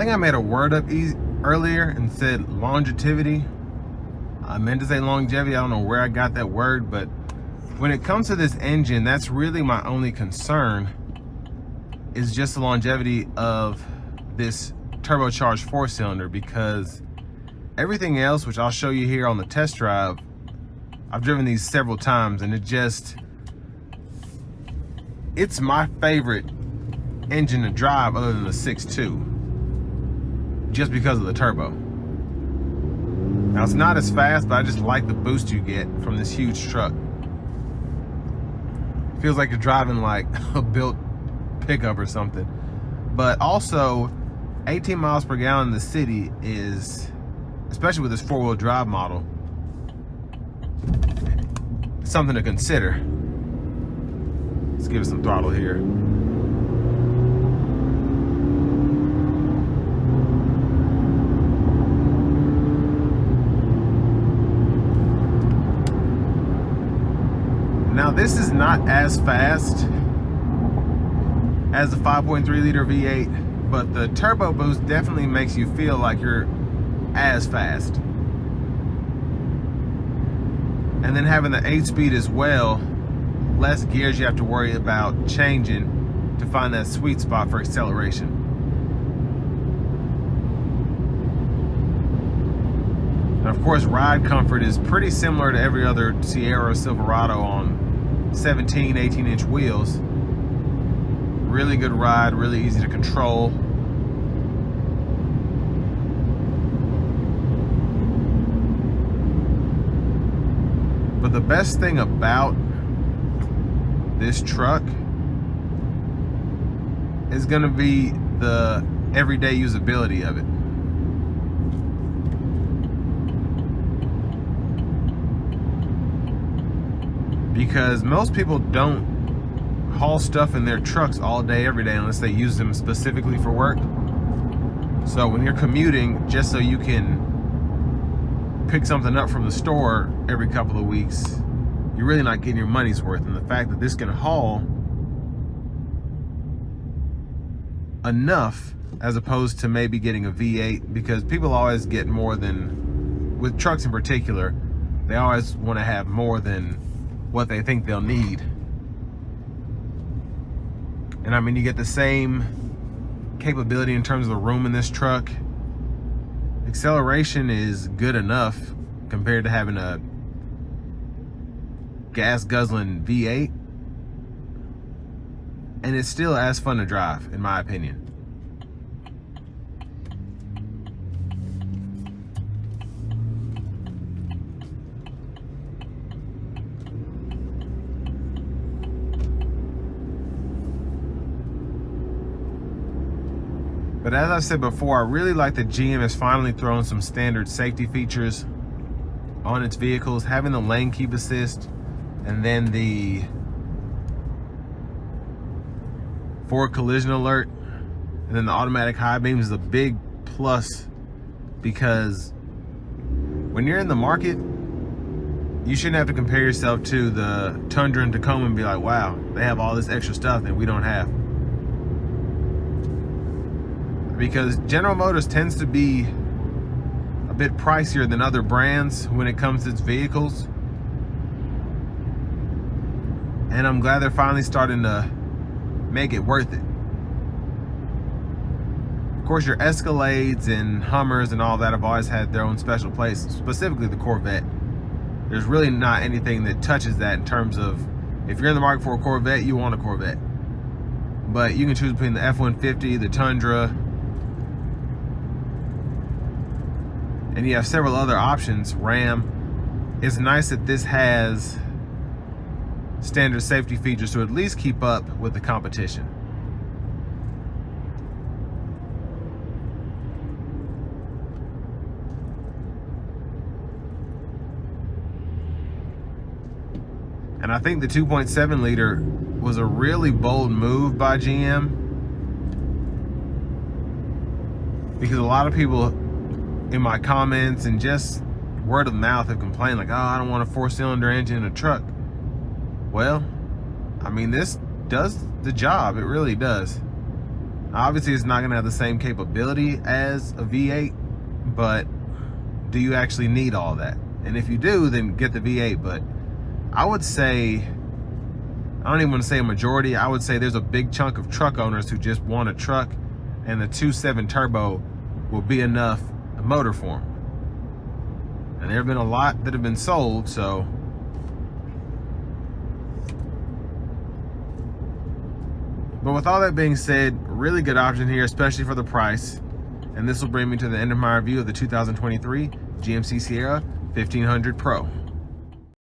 think I made a word up earlier and said longevity. I meant to say longevity. I don't know where I got that word, but when it comes to this engine, that's really my only concern, is just the longevity of this turbocharged 4-cylinder, because everything else, which I'll show you here on the test drive, I've driven these several times, and it's my favorite engine to drive other than the 6.2, just because of the turbo. Now, it's not as fast, but I just like the boost you get from this huge truck. Feels like you're driving like a built pickup or something. But also, 18 miles per gallon in the city is, especially with this 4-wheel drive model, something to consider. Let's give it some throttle here. Now, this is not as fast as the 5.3 liter V8, but the turbo boost definitely makes you feel like you're as fast. And then having the 8-speed as well, less gears you have to worry about changing to find that sweet spot for acceleration. And of course, ride comfort is pretty similar to every other Sierra or Silverado on 17, 18-inch wheels. Really good ride, really easy to control. But the best thing about this truck is going to be the everyday usability of it. Because most people don't haul stuff in their trucks all day, every day, unless they use them specifically for work. So when you're commuting, just so you can pick something up from the store every couple of weeks, you're really not getting your money's worth. And the fact that this can haul enough, as opposed to maybe getting a V8, because people always get more than, with trucks in particular, they always want to have more than what they think they'll need. And I mean, you get the same capability in terms of the room in this truck. Acceleration is good enough compared to having a gas guzzling V8, and it's still as fun to drive, in my opinion. But as I said before, I really like that GM has finally thrown some standard safety features on its vehicles. Having the lane keep assist and then the forward collision alert and then the automatic high beams is a big plus, because when you're in the market, you shouldn't have to compare yourself to the Tundra and Tacoma and be like, wow, they have all this extra stuff that we don't have. Because General Motors tends to be a bit pricier than other brands when it comes to its vehicles. And I'm glad they're finally starting to make it worth it. Of course, your Escalades and Hummers and all that have always had their own special place, specifically the Corvette. There's really not anything that touches that in terms of, if you're in the market for a Corvette, you want a Corvette. But you can choose between the F-150, the Tundra, and you have several other options, Ram. It's nice that this has standard safety features to at least keep up with the competition. And I think the 2.7 liter was a really bold move by GM, because a lot of people in my comments and just word of mouth have complained like, oh, I don't want a 4-cylinder engine in a truck. Well, I mean, this does the job. It really does. Obviously, it's not going to have the same capability as a V8, but do you actually need all that? And if you do, then get the V8. But I would say, I don't even want to say a majority, I would say there's a big chunk of truck owners who just want a truck, and the 2.7 turbo will be enough motor for them. And there have been a lot that have been sold, so but with all that being said, really good option here, especially for the price. And this will bring me to the end of my review of the 2023 GMC Sierra 1500 Pro.